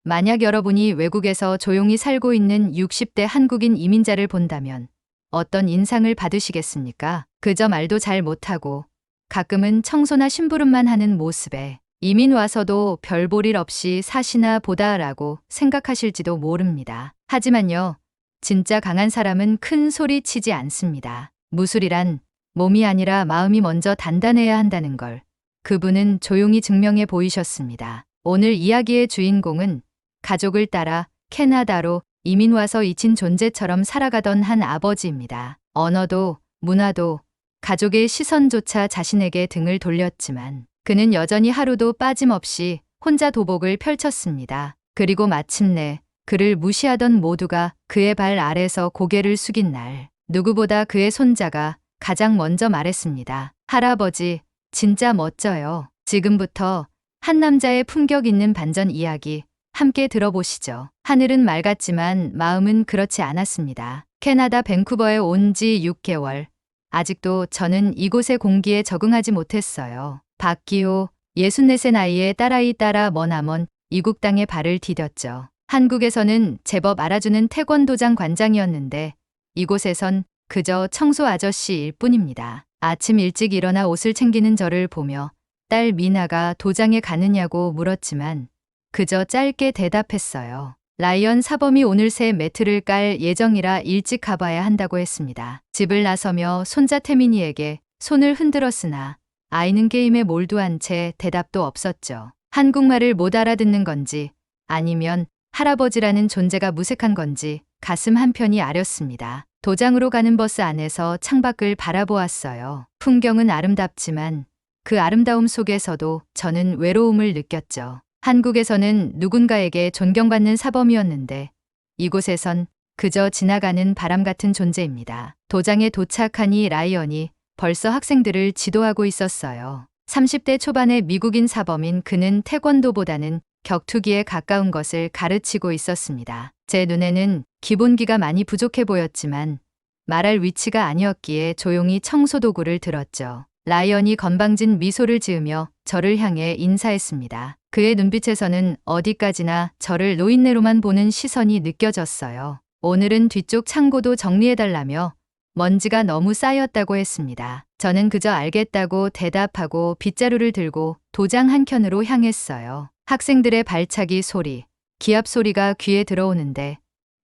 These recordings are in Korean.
만약 여러분이 외국에서 조용히 살고 있는 60대 한국인 이민자를 본다면 어떤 인상을 받으시겠습니까? 그저 말도 잘 못하고 가끔은 청소나 심부름만 하는 모습에 이민 와서도 별 볼 일 없이 사시나 보다라고 생각하실지도 모릅니다. 하지만요, 진짜 강한 사람은 큰 소리 치지 않습니다. 무술이란 몸이 아니라 마음이 먼저 단단해야 한다는 걸 그분은 조용히 증명해 보이셨습니다. 오늘 이야기의 주인공은 가족을 따라 캐나다로 이민 와서 잊힌 존재처럼 살아가던 한 아버지입니다. 언어도 문화도 가족의 시선조차 자신에게 등을 돌렸지만 그는 여전히 하루도 빠짐없이 혼자 도복을 펼쳤습니다. 그리고 마침내 그를 무시하던 모두가 그의 발 아래서 고개를 숙인 날, 누구보다 그의 손자가 가장 먼저 말했습니다. 할아버지, 진짜 멋져요. 지금부터 한 남자의 품격 있는 반전 이야기 함께 들어보시죠. 하늘은 맑았지만 마음은 그렇지 않았습니다. 캐나다 밴쿠버에 온 지 6개월. 아직도 저는 이곳의 공기에 적응하지 못했어요. 박기호, 64세 나이에 딸아이 따라 머나먼 이국 땅에 발을 디뎠죠. 한국에서는 제법 알아주는 태권도장 관장이었는데 이곳에선 그저 청소 아저씨일 뿐입니다. 아침 일찍 일어나 옷을 챙기는 저를 보며 딸 미나가 도장에 가느냐고 물었지만 그저 짧게 대답했어요. 라이언 사범이 오늘 새 매트를 깔 예정이라 일찍 가봐야 한다고 했습니다. 집을 나서며 손자 태민이에게 손을 흔들었으나 아이는 게임에 몰두한 채 대답도 없었죠. 한국말을 못 알아듣는 건지 아니면 할아버지라는 존재가 무색한 건지 가슴 한편이 아렸습니다. 도장으로 가는 버스 안에서 창밖을 바라보았어요. 풍경은 아름답지만 그 아름다움 속에서도 저는 외로움을 느꼈죠. 한국에서는 누군가에게 존경받는 사범이었는데 이곳에선 그저 지나가는 바람 같은 존재입니다. 도장에 도착하니 라이언이 벌써 학생들을 지도하고 있었어요. 30대 초반의 미국인 사범인 그는 태권도보다는 격투기에 가까운 것을 가르치고 있었습니다. 제 눈에는 기본기가 많이 부족해 보였지만 말할 위치가 아니었기에 조용히 청소도구를 들었죠. 라이언이 건방진 미소를 지으며 저를 향해 인사했습니다. 그의 눈빛에서는 어디까지나 저를 노인네로만 보는 시선이 느껴졌어요. 오늘은 뒤쪽 창고도 정리해달라며 먼지가 너무 쌓였다고 했습니다. 저는 그저 알겠다고 대답하고 빗자루를 들고 도장 한 켠으로 향했어요. 학생들의 발차기 소리, 기합 소리가 귀에 들어오는데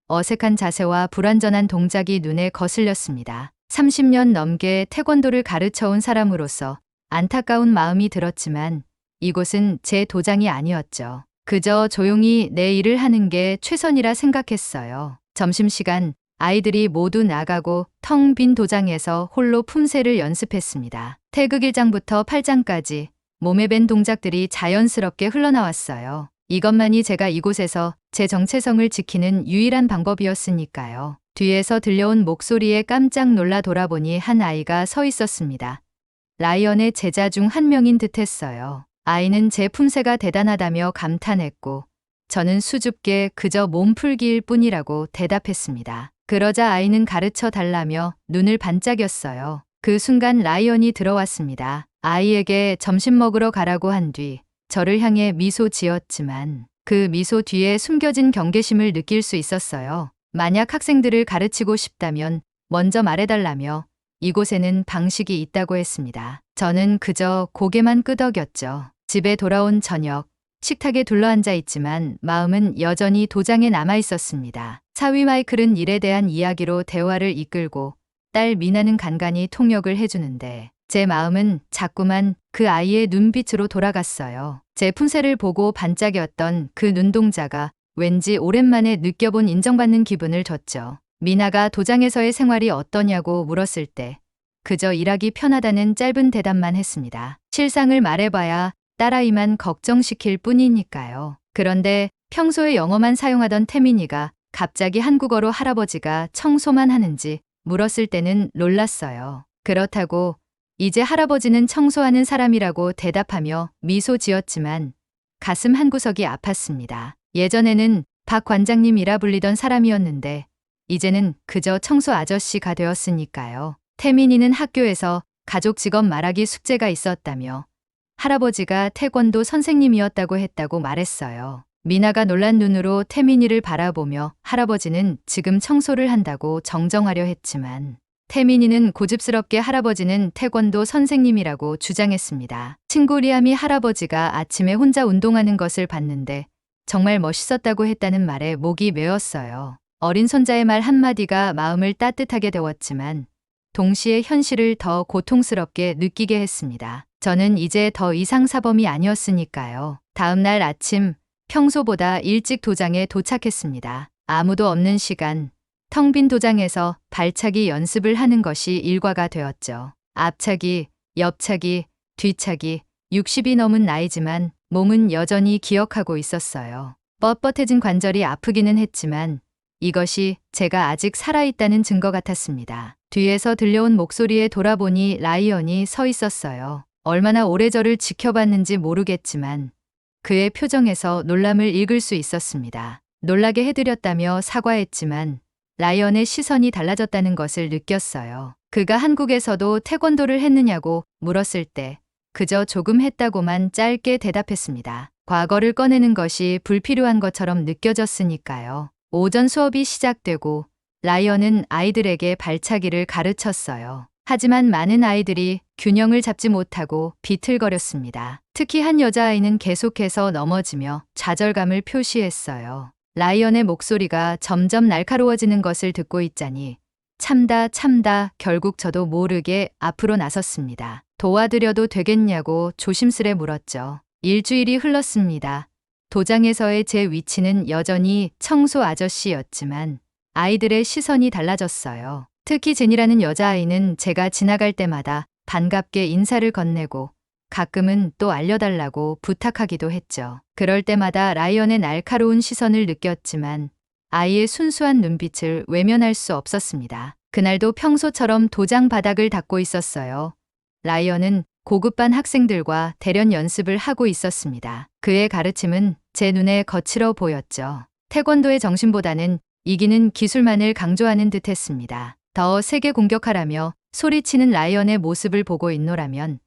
어색한 자세와 불완전한 동작이 눈에 거슬렸습니다. 30년 넘게 태권도를 가르쳐온 사람으로서 안타까운 마음이 들었지만 이곳은 제 도장이 아니었죠. 그저 조용히 내 일을 하는 게 최선이라 생각했어요. 점심시간 아이들이 모두 나가고 텅 빈 도장에서 홀로 품새를 연습했습니다. 태극 1장부터 8장까지 몸에 밴 동작들이 자연스럽게 흘러나왔어요. 이것만이 제가 이곳에서 제 정체성을 지키는 유일한 방법이었으니까요. 뒤에서 들려온 목소리에 깜짝 놀라 돌아보니 한 아이가 서 있었습니다. 라이언의 제자 중 한 명인 듯했어요. 아이는 제 품새가 대단하다며 감탄했고 저는 수줍게 그저 몸풀기일 뿐이라고 대답했습니다. 그러자 아이는 가르쳐 달라며 눈을 반짝였어요. 그 순간 라이언이 들어왔습니다. 아이에게 점심 먹으러 가라고 한 뒤 저를 향해 미소 지었지만 그 미소 뒤에 숨겨진 경계심을 느낄 수 있었어요. 만약 학생들을 가르치고 싶다면 먼저 말해달라며 이곳에는 방식이 있다고 했습니다. 저는 그저 고개만 끄덕였죠. 집에 돌아온 저녁, 식탁에 둘러앉아 있지만 마음은 여전히 도장에 남아 있었습니다. 사위 마이클은 일에 대한 이야기로 대화를 이끌고 딸 미나는 간간히 통역을 해주는데 제 마음은 자꾸만 그 아이의 눈빛으로 돌아갔어요. 제 품새를 보고 반짝였던 그 눈동자가 왠지 오랜만에 느껴본 인정받는 기분을 줬죠. 미나가 도장에서의 생활이 어떠냐고 물었을 때 그저 일하기 편하다는 짧은 대답만 했습니다. 실상을 말해봐야 딸아이만 걱정시킬 뿐이니까요. 그런데 평소에 영어만 사용하던 태민이가 갑자기 한국어로 할아버지가 청소만 하는지 물었을 때는 놀랐어요. 그렇다고 이제 할아버지는 청소하는 사람이라고 대답하며 미소 지었지만 가슴 한구석이 아팠습니다. 예전에는 박 관장님이라 불리던 사람이었는데 이제는 그저 청소 아저씨가 되었으니까요. 태민이는 학교에서 가족 직업 말하기 숙제가 있었다며 할아버지가 태권도 선생님이었다고 했다고 말했어요. 미나가 놀란 눈으로 태민이를 바라보며 할아버지는 지금 청소를 한다고 정정하려 했지만 태민이는 고집스럽게 할아버지는 태권도 선생님이라고 주장했습니다. 친구 리암이 할아버지가 아침에 혼자 운동하는 것을 봤는데 정말 멋있었다고 했다는 말에 목이 메었어요. 어린 손자의 말 한마디가 마음을 따뜻하게 데웠지만 동시에 현실을 더 고통스럽게 느끼게 했습니다. 저는 이제 더 이상 사범이 아니었으니까요. 다음 날 아침 평소보다 일찍 도장에 도착했습니다. 아무도 없는 시간, 텅 빈 도장에서 발차기 연습을 하는 것이 일과가 되었죠. 앞차기, 옆차기, 뒤차기, 60이 넘은 나이지만 몸은 여전히 기억하고 있었어요. 뻣뻣해진 관절이 아프기는 했지만 이것이 제가 아직 살아있다는 증거 같았습니다. 뒤에서 들려온 목소리에 돌아보니 라이언이 서 있었어요. 얼마나 오래 저를 지켜봤는지 모르겠지만 그의 표정에서 놀람을 읽을 수 있었습니다. 놀라게 해드렸다며 사과했지만 라이언의 시선이 달라졌다는 것을 느꼈어요. 그가 한국에서도 태권도를 했느냐고 물었을 때 그저 조금 했다고만 짧게 대답했습니다. 과거를 꺼내는 것이 불필요한 것처럼 느껴졌으니까요. 오전 수업이 시작되고 라이언은 아이들에게 발차기를 가르쳤어요. 하지만 많은 아이들이 균형을 잡지 못하고 비틀거렸습니다. 특히 한 여자아이는 계속해서 넘어지며 좌절감을 표시했어요. 라이언의 목소리가 점점 날카로워지는 것을 듣고 있자니 참다 결국 저도 모르게 앞으로 나섰습니다. 도와드려도 되겠냐고 조심스레 물었죠. 일주일이 흘렀습니다. 도장에서의 제 위치는 여전히 청소 아저씨였지만 아이들의 시선이 달라졌어요. 특히 제니라는 여자아이는 제가 지나갈 때마다 반갑게 인사를 건네고 가끔은 또 알려달라고 부탁하기도 했죠. 그럴 때마다 라이언의 날카로운 시선을 느꼈지만 아이의 순수한 눈빛을 외면할 수 없었습니다. 그날도 평소처럼 도장 바닥을 닦고 있었어요. 라이언은 고급반 학생들과 대련 연습을 하고 있었습니다. 그의 가르침은 제 눈에 거칠어 보였죠. 태권도의 정신보다는 이기는 기술만을 강조하는 듯했습니다. 더 세게 공격하라며 소리치는 라이언의 모습을 보고 있노라면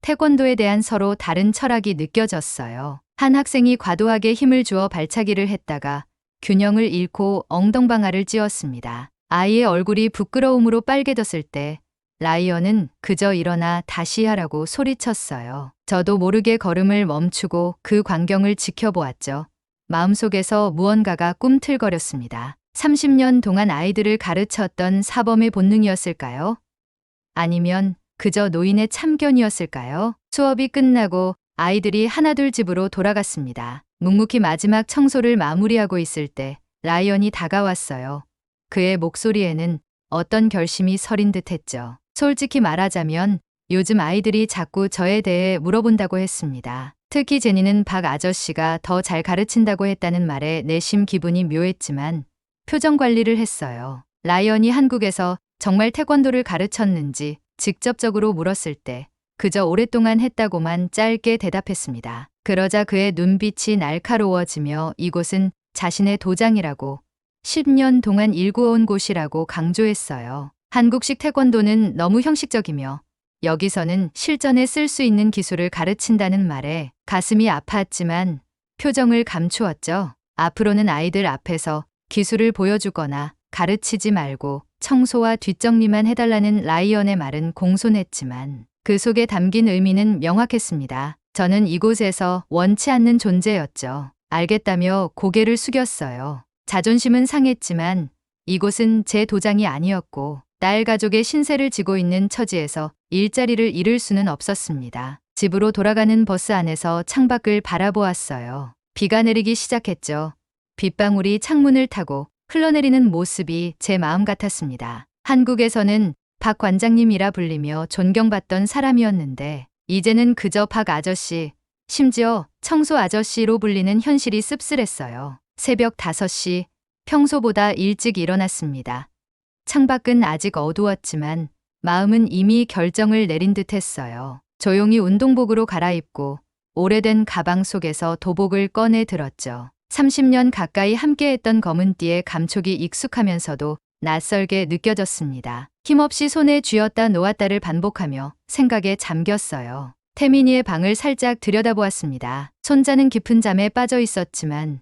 태권도에 대한 서로 다른 철학이 느껴졌어요. 한 학생이 과도하게 힘을 주어 발차기를 했다가 균형을 잃고 엉덩방아를 찧었습니다. 아이의 얼굴이 부끄러움으로 빨개졌을 때 라이언은 그저 일어나 다시 하라고 소리쳤어요. 저도 모르게 걸음을 멈추고 그 광경을 지켜보았죠. 마음속에서 무언가가 꿈틀거렸습니다. 30년 동안 아이들을 가르쳤던 사범의 본능이었을까요? 아니면 그저 노인의 참견이었을까요? 수업이 끝나고 아이들이 하나둘 집으로 돌아갔습니다. 묵묵히 마지막 청소를 마무리하고 있을 때 라이언이 다가왔어요. 그의 목소리에는 어떤 결심이 서린 듯했죠. 솔직히 말하자면 요즘 아이들이 자꾸 저에 대해 물어본다고 했습니다. 특히 제니는 박 아저씨가 더 잘 가르친다고 했다는 말에 내심 기분이 묘했지만 표정 관리를 했어요. 라이언이 한국에서 정말 태권도를 가르쳤는지 직접적으로 물었을 때 그저 오랫동안 했다고만 짧게 대답했습니다. 그러자 그의 눈빛이 날카로워지며 이곳은 자신의 도장이라고 10년 동안 일구어온 곳이라고 강조했어요. 한국식 태권도는 너무 형식적이며 여기서는 실전에 쓸 수 있는 기술을 가르친다는 말에 가슴이 아팠지만 표정을 감추었죠. 앞으로는 아이들 앞에서 기술을 보여주거나 가르치지 말고 청소와 뒷정리만 해달라는 라이언의 말은 공손했지만 그 속에 담긴 의미는 명확했습니다. 저는 이곳에서 원치 않는 존재였죠. 알겠다며 고개를 숙였어요. 자존심은 상했지만 이곳은 제 도장이 아니었고 딸 가족의 신세를 지고 있는 처지에서 일자리를 잃을 수는 없었습니다. 집으로 돌아가는 버스 안에서 창밖을 바라보았어요. 비가 내리기 시작했죠. 빗방울이 창문을 타고 흘러내리는 모습이 제 마음 같았습니다. 한국에서는 박 관장님이라 불리며 존경받던 사람이었는데 이제는 그저 박 아저씨, 심지어 청소 아저씨로 불리는 현실이 씁쓸했어요. 새벽 5시, 평소보다 일찍 일어났습니다. 창밖은 아직 어두웠지만 마음은 이미 결정을 내린 듯했어요. 조용히 운동복으로 갈아입고 오래된 가방 속에서 도복을 꺼내 들었죠. 30년 가까이 함께했던 검은 띠의 감촉이 익숙하면서도 낯설게 느껴졌습니다. 힘없이 손에 쥐었다 놓았다를 반복하며 생각에 잠겼어요. 태민이의 방을 살짝 들여다보았습니다. 손자는 깊은 잠에 빠져 있었지만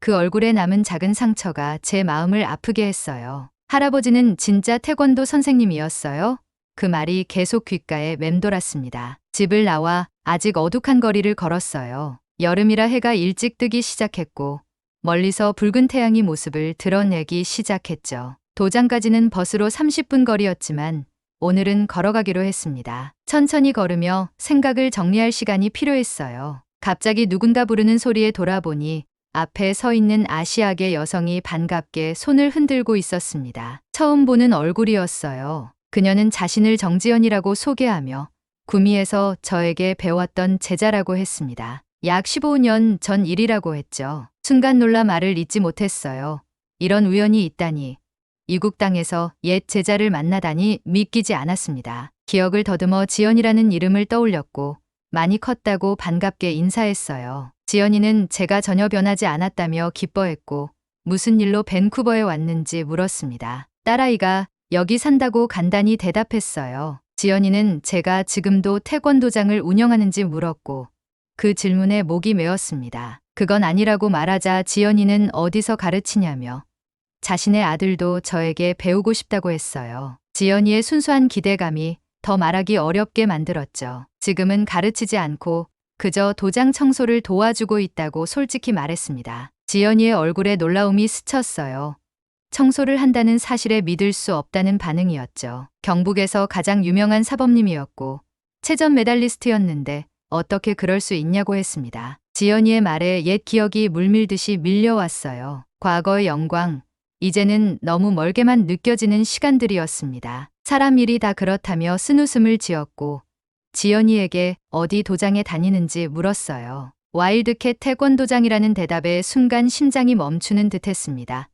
그 얼굴에 남은 작은 상처가 제 마음을 아프게 했어요. 할아버지는 진짜 태권도 선생님이었어요? 그 말이 계속 귓가에 맴돌았습니다. 집을 나와 아직 어둑한 거리를 걸었어요. 여름이라 해가 일찍 뜨기 시작했고 멀리서 붉은 태양이 모습을 드러내기 시작했죠. 도장까지는 버스로 30분 거리였지만 오늘은 걸어가기로 했습니다. 천천히 걸으며 생각을 정리할 시간이 필요했어요. 갑자기 누군가 부르는 소리에 돌아보니 앞에 서 있는 아시아계 여성이 반갑게 손을 흔들고 있었습니다. 처음 보는 얼굴이었어요. 그녀는 자신을 정지연이라고 소개하며 구미에서 저에게 배웠던 제자라고 했습니다. 약 15년 전 일이라고 했죠. 순간 놀라 말을 잇지 못했어요. 이런 우연이 있다니. 이국 땅에서 옛 제자를 만나다니 믿기지 않았습니다. 기억을 더듬어 지연이라는 이름을 떠올렸고 많이 컸다고 반갑게 인사했어요. 지연이는 제가 전혀 변하지 않았다며 기뻐했고 무슨 일로 밴쿠버에 왔는지 물었습니다. 딸아이가 여기 산다고 간단히 대답했어요. 지연이는 제가 지금도 태권도장을 운영하는지 물었고 그 질문에 목이 메었습니다. 그건 아니라고 말하자 지연이는 어디서 가르치냐며 자신의 아들도 저에게 배우고 싶다고 했어요. 지연이의 순수한 기대감이 더 말하기 어렵게 만들었죠. 지금은 가르치지 않고 그저 도장 청소를 도와주고 있다고 솔직히 말했습니다. 지연이의 얼굴에 놀라움이 스쳤어요. 청소를 한다는 사실에 믿을 수 없다는 반응이었죠. 경북에서 가장 유명한 사범님이었고 체전 메달리스트였는데 어떻게 그럴 수 있냐고 했습니다. 지연이의 말에 옛 기억이 물밀듯이 밀려왔어요. 과거의 영광, 이제는 너무 멀게만 느껴지는 시간들이었습니다. 사람 일이 다 그렇다며 쓴웃음을 지었고 지연이에게 어디 도장에 다니는지 물었어요. 와일드캣 태권도장이라는 대답에 순간 심장이 멈추는 듯했습니다.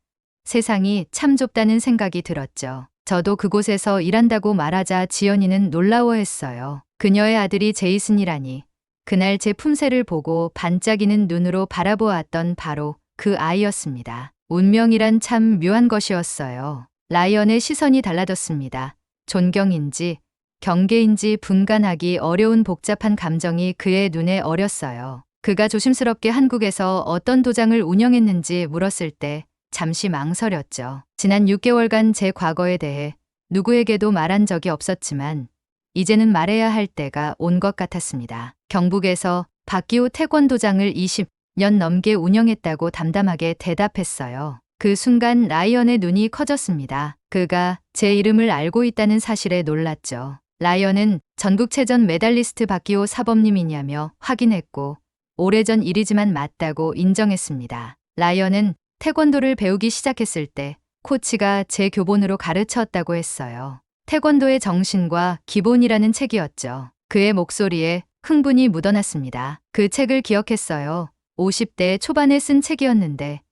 세상이 참 좁다는 생각이 들었죠. 저도 그곳에서 일한다고 말하자 지연이는 놀라워했어요. 그녀의 아들이 제이슨이라니. 그날 제 품새를 보고 반짝이는 눈으로 바라보았던 바로 그 아이였습니다. 운명이란 참 묘한 것이었어요. 라이언의 시선이 달라졌습니다. 존경인지 경계인지 분간하기 어려운 복잡한 감정이 그의 눈에 어렸어요. 그가 조심스럽게 한국에서 어떤 도장을 운영했는지 물었을 때 잠시 망설였죠. 지난 6개월간 제 과거에 대해 누구에게도 말한 적이 없었지만 이제는 말해야 할 때가 온 것 같았습니다. 경북에서 박기호 태권도장을 20년 넘게 운영했다고 담담하게 대답했어요. 그 순간 라이언의 눈이 커졌습니다. 그가 제 이름을 알고 있다는 사실에 놀랐죠. 라이언은 전국체전 메달리스트 박기호 사범님이냐며 확인했고 오래전 일이지만 맞다고 인정했습니다. 라이언은 태권도를 배우기 시작했을 때 코치가 제 교본으로 가르쳤다고 했어요. 태권도의 정신과 기본이라는 책이었죠. 그의 목소리에 흥분이 묻어났습니다. 그 책을 기억했어요. 50대 초반에 쓴 책이었는데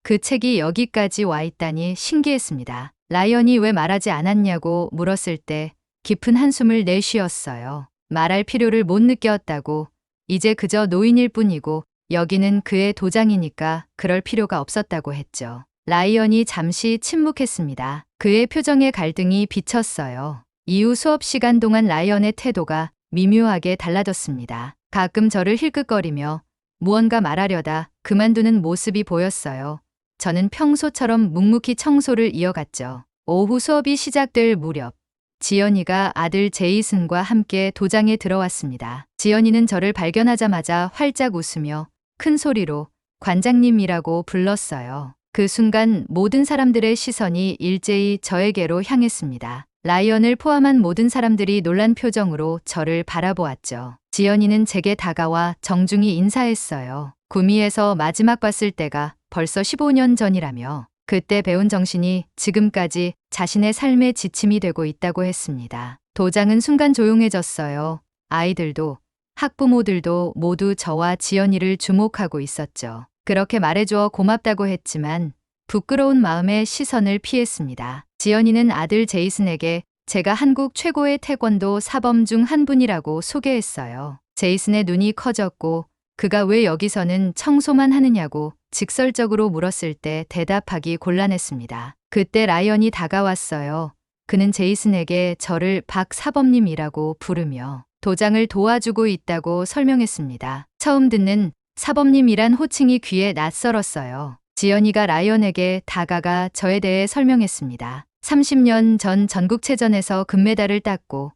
그 책이 여기까지 와 있다니 신기했습니다. 라이언이 왜 말하지 않았냐고 물었을 때 깊은 한숨을 내쉬었어요. 말할 필요를 못 느꼈다고. 이제 그저 노인일 뿐이고 여기는 그의 도장이니까 그럴 필요가 없었다고 했죠. 라이언이 잠시 침묵했습니다. 그의 표정에 갈등이 비쳤어요. 이후 수업 시간 동안 라이언의 태도가 미묘하게 달라졌습니다. 가끔 저를 힐끗거리며 무언가 말하려다 그만두는 모습이 보였어요. 저는 평소처럼 묵묵히 청소를 이어갔죠. 오후 수업이 시작될 무렵 지연이가 아들 제이슨과 함께 도장에 들어왔습니다. 지연이는 저를 발견하자마자 활짝 웃으며 큰 소리로 관장님이라고 불렀어요. 그 순간 모든 사람들의 시선이 일제히 저에게로 향했습니다. 라이언을 포함한 모든 사람들이 놀란 표정으로 저를 바라보았죠. 지연이는 제게 다가와 정중히 인사했어요. 구미에서 마지막 봤을 때가 벌써 15년 전이라며 그때 배운 정신이 지금까지 자신의 삶의 지침이 되고 있다고 했습니다. 도장은 순간 조용해졌어요. 아이들도 학부모들도 모두 저와 지연이를 주목하고 있었죠. 그렇게 말해주어 고맙다고 했지만 부끄러운 마음에 시선을 피했습니다. 지연이는 아들 제이슨에게 제가 한국 최고의 태권도 사범 중 한 분이라고 소개했어요. 제이슨의 눈이 커졌고 그가 왜 여기서는 청소만 하느냐고 직설적으로 물었을 때 대답하기 곤란했습니다. 그때 라이언이 다가왔어요. 그는 제이슨에게 저를 박 사범님이라고 부르며 도장을 도와주고 있다고 설명했습니다. 처음 듣는 사범님이란 호칭이 귀에 낯설었어요. 지연이가 라이언에게 다가가 저에 대해 설명했습니다. 30년 전 전국체전에서 금메달을 땄고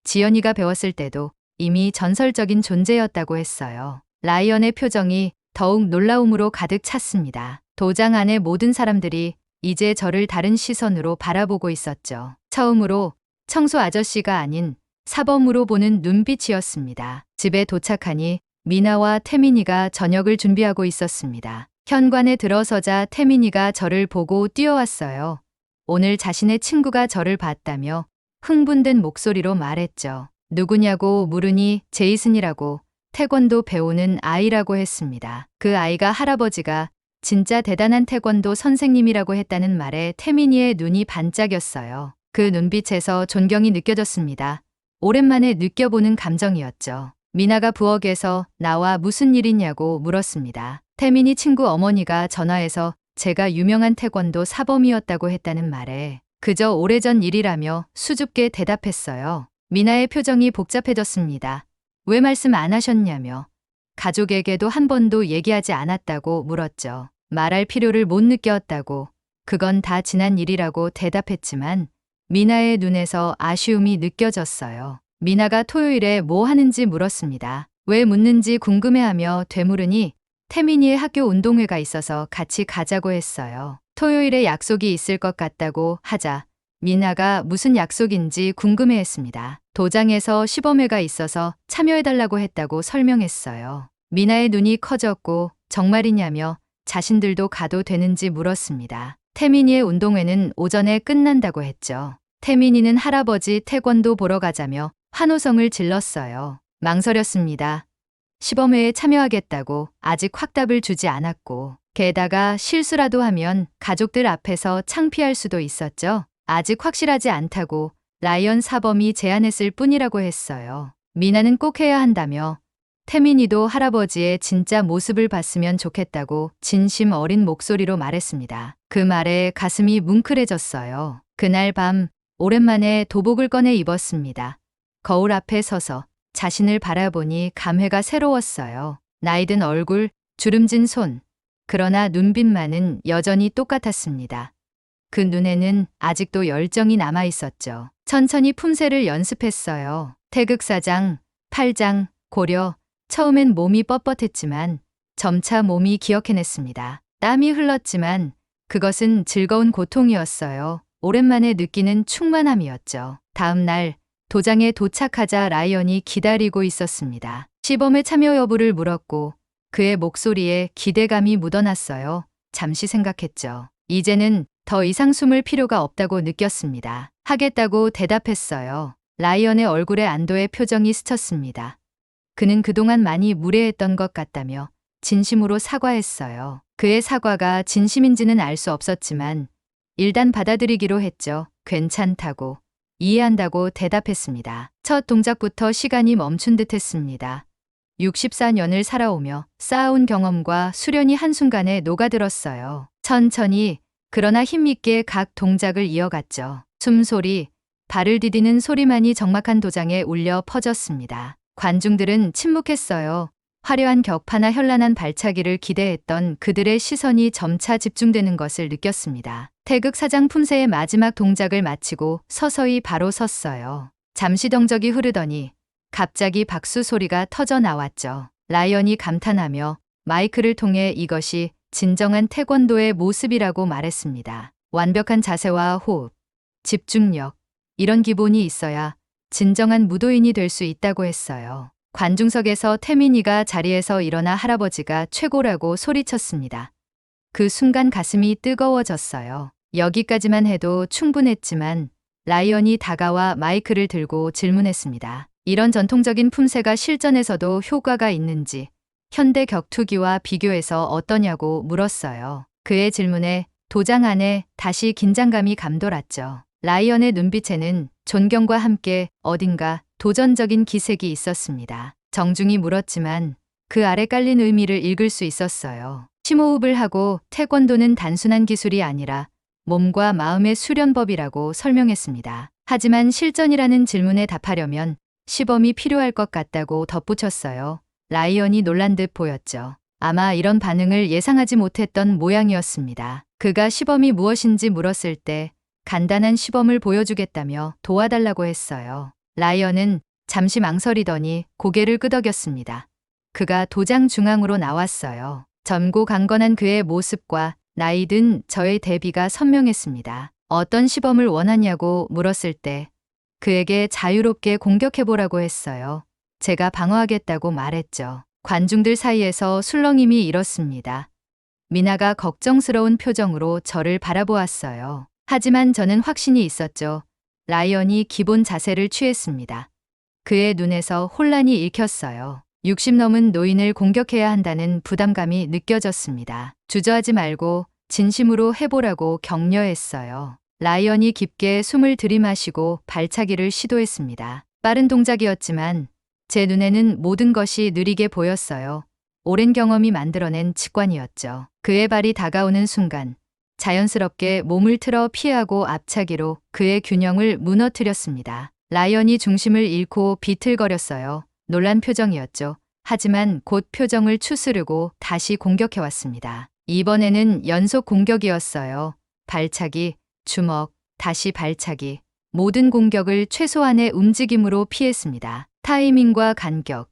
지연이가 배웠을 때도 이미 전설적인 존재였다고 했어요. 라이언의 표정이 더욱 놀라움으로 가득 찼습니다. 도장 안의 모든 사람들이 이제 저를 다른 시선으로 바라보고 있었죠. 처음으로 청소 아저씨가 아닌 사범으로 보는 눈빛이었습니다. 집에 도착하니 미나와 태민이가 저녁을 준비하고 있었습니다. 현관에 들어서자 태민이가 저를 보고 뛰어왔어요. 오늘 자신의 친구가 저를 봤다며 흥분된 목소리로 말했죠. 누구냐고 물으니 제이슨이라고 태권도 배우는 아이라고 했습니다. 그 아이가 할아버지가 진짜 대단한 태권도 선생님이라고 했다는 말에 태민이의 눈이 반짝였어요. 그 눈빛에서 존경이 느껴졌습니다. 오랜만에 느껴보는 감정이었죠. 미나가 부엌에서 나와 무슨 일이냐고 물었습니다. 태민이 친구 어머니가 전화해서 제가 유명한 태권도 사범이었다고 했다는 말에 그저 오래전 일이라며 수줍게 대답했어요. 미나의 표정이 복잡해졌습니다. 왜 말씀 안 하셨냐며 가족에게도 한 번도 얘기하지 않았다고 물었죠. 말할 필요를 못 느꼈다고 그건 다 지난 일이라고 대답했지만 미나의 눈에서 아쉬움이 느껴졌어요. 미나가 토요일에 뭐 하는지 물었습니다. 왜 묻는지 궁금해하며 되물으니 태민이의 학교 운동회가 있어서 같이 가자고 했어요. 토요일에 약속이 있을 것 같다고 하자 미나가 무슨 약속인지 궁금해했습니다. 도장에서 시범회가 있어서 참여해달라고 했다고 설명했어요. 미나의 눈이 커졌고 정말이냐며 자신들도 가도 되는지 물었습니다. 태민이의 운동회는 오전에 끝난다고 했죠. 태민이는 할아버지 태권도 보러 가자며 환호성을 질렀어요. 망설였습니다. 시범회에 참여하겠다고 아직 확답을 주지 않았고 게다가 실수라도 하면 가족들 앞에서 창피할 수도 있었죠. 아직 확실하지 않다고 라이언 사범이 제안했을 뿐이라고 했어요. 미나는 꼭 해야 한다며 태민이도 할아버지의 진짜 모습을 봤으면 좋겠다고 진심 어린 목소리로 말했습니다. 그 말에 가슴이 뭉클해졌어요. 그날 밤 오랜만에 도복을 꺼내 입었습니다. 거울 앞에 서서 자신을 바라보니 감회가 새로웠어요. 나이든 얼굴, 주름진 손. 그러나 눈빛만은 여전히 똑같았습니다. 그 눈에는 아직도 열정이 남아 있었죠. 천천히 품새를 연습했어요. 태극사장, 팔장, 고려. 처음엔 몸이 뻣뻣했지만 점차 몸이 기억해냈습니다. 땀이 흘렀지만 그것은 즐거운 고통이었어요. 오랜만에 느끼는 충만함이었죠. 다음 날 도장에 도착하자 라이언이 기다리고 있었습니다. 시범에 참여 여부를 물었고 그의 목소리에 기대감이 묻어났어요. 잠시 생각했죠. 이제는 더 이상 숨을 필요가 없다고 느꼈습니다. 하겠다고 대답했어요. 라이언의 얼굴에 안도의 표정이 스쳤습니다. 그는 그동안 많이 무례했던 것 같다며 진심으로 사과했어요. 그의 사과가 진심인지는 알 수 없었지만 일단 받아들이기로 했죠. 괜찮다고, 이해한다고 대답했습니다. 첫 동작부터 시간이 멈춘 듯 했습니다. 64년을 살아오며 쌓아온 경험과 수련이 한순간에 녹아들었어요. 천천히 그러나 힘있게 각 동작을 이어갔죠. 숨소리, 발을 디디는 소리만이 적막한 도장에 울려 퍼졌습니다. 관중들은 침묵했어요. 화려한 격파나 현란한 발차기를 기대했던 그들의 시선이 점차 집중되는 것을 느꼈습니다. 태극사장 품새의 마지막 동작을 마치고 서서히 바로 섰어요. 잠시 정적이 흐르더니 갑자기 박수 소리가 터져 나왔죠. 라이언이 감탄하며 마이크를 통해 이것이 진정한 태권도의 모습이라고 말했습니다. 완벽한 자세와 호흡, 집중력, 이런 기본이 있어야 진정한 무도인이 될 수 있다고 했어요. 관중석에서 태민이가 자리에서 일어나 할아버지가 최고라고 소리쳤습니다. 그 순간 가슴이 뜨거워졌어요. 여기까지만 해도 충분했지만 라이언이 다가와 마이크를 들고 질문했습니다. 이런 전통적인 품새가 실전에서도 효과가 있는지, 현대 격투기와 비교해서 어떠냐고 물었어요. 그의 질문에 도장 안에 다시 긴장감이 감돌았죠. 라이언의 눈빛에는 존경과 함께 어딘가 도전적인 기색이 있었습니다. 정중히 물었지만 그 아래 깔린 의미를 읽을 수 있었어요. 심호흡을 하고 태권도는 단순한 기술이 아니라 몸과 마음의 수련법이라고 설명했습니다. 하지만 실전이라는 질문에 답하려면 시범이 필요할 것 같다고 덧붙였어요. 라이언이 놀란 듯 보였죠. 아마 이런 반응을 예상하지 못했던 모양이었습니다. 그가 시범이 무엇인지 물었을 때 간단한 시범을 보여주겠다며 도와달라고 했어요. 라이언은 잠시 망설이더니 고개를 끄덕였습니다. 그가 도장 중앙으로 나왔어요. 젊고 강건한 그의 모습과 나이 든 저의 대비가 선명했습니다. 어떤 시범을 원하냐고 물었을 때 그에게 자유롭게 공격해보라고 했어요. 제가 방어하겠다고 말했죠. 관중들 사이에서 술렁임이 일었습니다. 미나가 걱정스러운 표정으로 저를 바라보았어요. 하지만 저는 확신이 있었죠. 라이언이 기본 자세를 취했습니다. 그의 눈에서 혼란이 읽혔어요. 60 넘은 노인을 공격해야 한다는 부담감이 느껴졌습니다. 주저하지 말고 진심으로 해보라고 격려했어요. 라이언이 깊게 숨을 들이마시고 발차기를 시도했습니다. 빠른 동작이었지만 제 눈에는 모든 것이 느리게 보였어요. 오랜 경험이 만들어낸 직관이었죠. 그의 발이 다가오는 순간 자연스럽게 몸을 틀어 피하고 앞차기로 그의 균형을 무너뜨렸습니다. 라이언이 중심을 잃고 비틀거렸어요. 놀란 표정이었죠. 하지만 곧 표정을 추스르고 다시 공격해왔습니다. 이번에는 연속 공격이었어요. 발차기, 주먹, 다시 발차기. 모든 공격을 최소한의 움직임으로 피했습니다. 타이밍과 간격,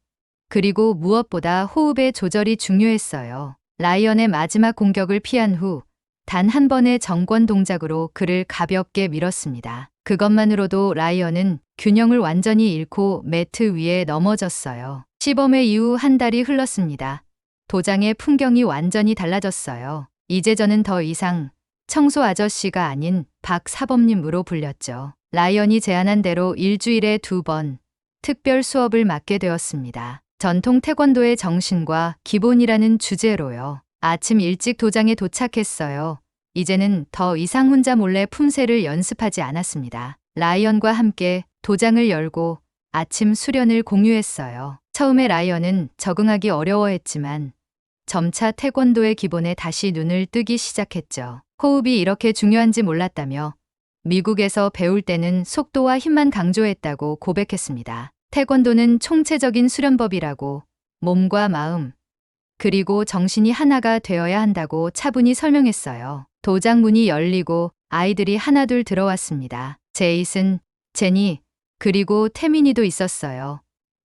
그리고 무엇보다 호흡의 조절이 중요했어요. 라이언의 마지막 공격을 피한 후 단 한 번의 정권 동작으로 그를 가볍게 밀었습니다. 그것만으로도 라이언은 균형을 완전히 잃고 매트 위에 넘어졌어요. 시범회 이후 한 달이 흘렀습니다. 도장의 풍경이 완전히 달라졌어요. 이제 저는 더 이상 청소 아저씨가 아닌 박 사범님으로 불렸죠. 라이언이 제안한 대로 일주일에 2번 특별 수업을 맡게 되었습니다. 전통 태권도의 정신과 기본이라는 주제로요. 아침 일찍 도장에 도착했어요. 이제는 더 이상 혼자 몰래 품새를 연습하지 않았습니다. 라이언과 함께 도장을 열고 아침 수련을 공유했어요. 처음에 라이언은 적응하기 어려워했지만 점차 태권도의 기본에 다시 눈을 뜨기 시작했죠. 호흡이 이렇게 중요한지 몰랐다며 미국에서 배울 때는 속도와 힘만 강조했다고 고백했습니다. 태권도는 총체적인 수련법이라고 몸과 마음, 그리고 정신이 하나가 되어야 한다고 차분히 설명했어요. 도장 문이 열리고 아이들이 하나둘 들어왔습니다. 제이슨, 제니, 그리고 태민이도 있었어요.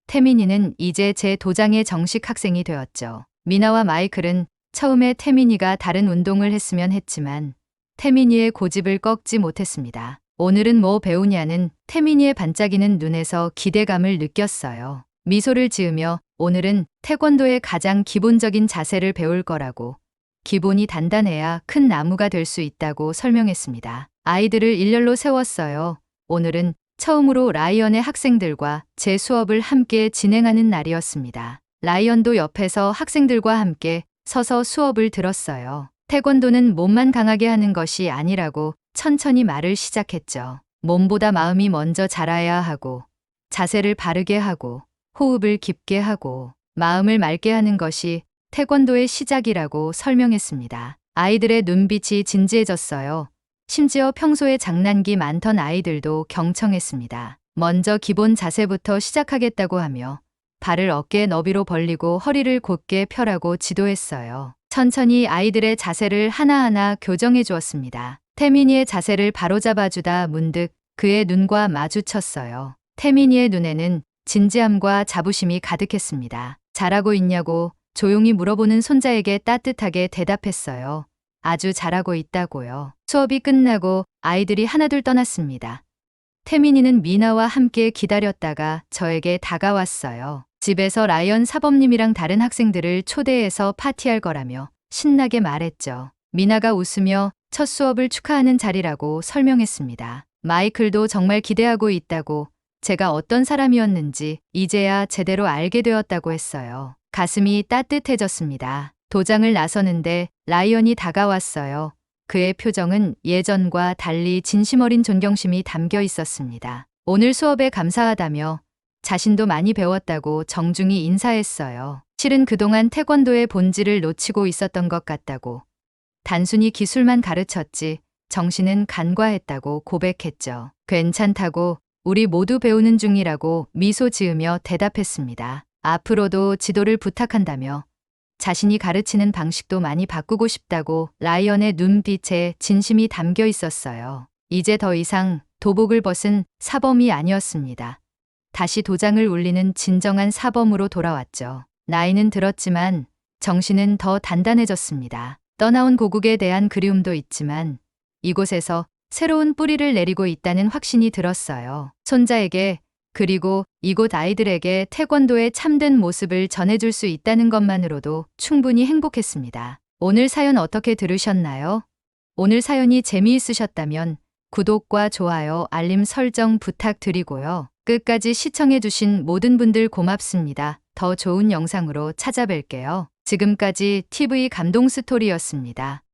태민이는 이제 제 도장의 정식 학생이 되었죠. 미나와 마이클은 처음에 태민이가 다른 운동을 했으면 했지만 태민이의 고집을 꺾지 못했습니다. 오늘은 뭐 배우냐는 태민이의 반짝이는 눈에서 기대감을 느꼈어요. 미소를 지으며 오늘은 태권도의 가장 기본적인 자세를 배울 거라고, 기본이 단단해야 큰 나무가 될 수 있다고 설명했습니다. 아이들을 일렬로 세웠어요. 오늘은 처음으로 라이언의 학생들과 제 수업을 함께 진행하는 날이었습니다. 라이언도 옆에서 학생들과 함께 서서 수업을 들었어요. 태권도는 몸만 강하게 하는 것이 아니라고 천천히 말을 시작했죠. 몸보다 마음이 먼저 자라야 하고, 자세를 바르게 하고, 호흡을 깊게 하고, 마음을 맑게 하는 것이 태권도의 시작이라고 설명했습니다. 아이들의 눈빛이 진지해졌어요. 심지어 평소에 장난기 많던 아이들도 경청했습니다. 먼저 기본 자세부터 시작하겠다고 하며 발을 어깨 너비로 벌리고 허리를 곧게 펴라고 지도했어요. 천천히 아이들의 자세를 하나하나 교정해 주었습니다. 태민이의 자세를 바로잡아주다 문득 그의 눈과 마주쳤어요. 태민이의 눈에는 진지함과 자부심이 가득했습니다. 잘하고 있냐고 조용히 물어보는 손자에게 따뜻하게 대답했어요. 아주 잘하고 있다고요. 수업이 끝나고 아이들이 하나둘 떠났습니다. 태민이는 미나와 함께 기다렸다가 저에게 다가왔어요. 집에서 라이언 사범님이랑 다른 학생들을 초대해서 파티할 거라며 신나게 말했죠. 미나가 웃으며 첫 수업을 축하하는 자리라고 설명했습니다. 마이클도 정말 기대하고 있다고, 제가 어떤 사람이었는지 이제야 제대로 알게 되었다고 했어요. 가슴이 따뜻해졌습니다. 도장을 나서는데 라이언이 다가왔어요. 그의 표정은 예전과 달리 진심 어린 존경심이 담겨 있었습니다. 오늘 수업에 감사하다며 자신도 많이 배웠다고 정중히 인사했어요. 실은 그동안 태권도의 본질을 놓치고 있었던 것 같다고, 단순히 기술만 가르쳤지 정신은 간과했다고 고백했죠. 괜찮다고, 우리 모두 배우는 중이라고 미소 지으며 대답했습니다. 앞으로도 지도를 부탁한다며 자신이 가르치는 방식도 많이 바꾸고 싶다고 라이언의 눈빛에 진심이 담겨 있었어요. 이제 더 이상 도복을 벗은 사범이 아니었습니다. 다시 도장을 울리는 진정한 사범으로 돌아왔죠. 나이는 들었지만 정신은 더 단단해졌습니다. 떠나온 고국에 대한 그리움도 있지만 이곳에서 새로운 뿌리를 내리고 있다는 확신이 들었어요. 손자에게 그리고 이곳 아이들에게 태권도의 참된 모습을 전해줄 수 있다는 것만으로도 충분히 행복했습니다. 오늘 사연 어떻게 들으셨나요? 오늘 사연이 재미있으셨다면 구독과 좋아요, 알림 설정 부탁드리고요. 끝까지 시청해주신 모든 분들 고맙습니다. 더 좋은 영상으로 찾아뵐게요. 지금까지 TV 감동 스토리였습니다.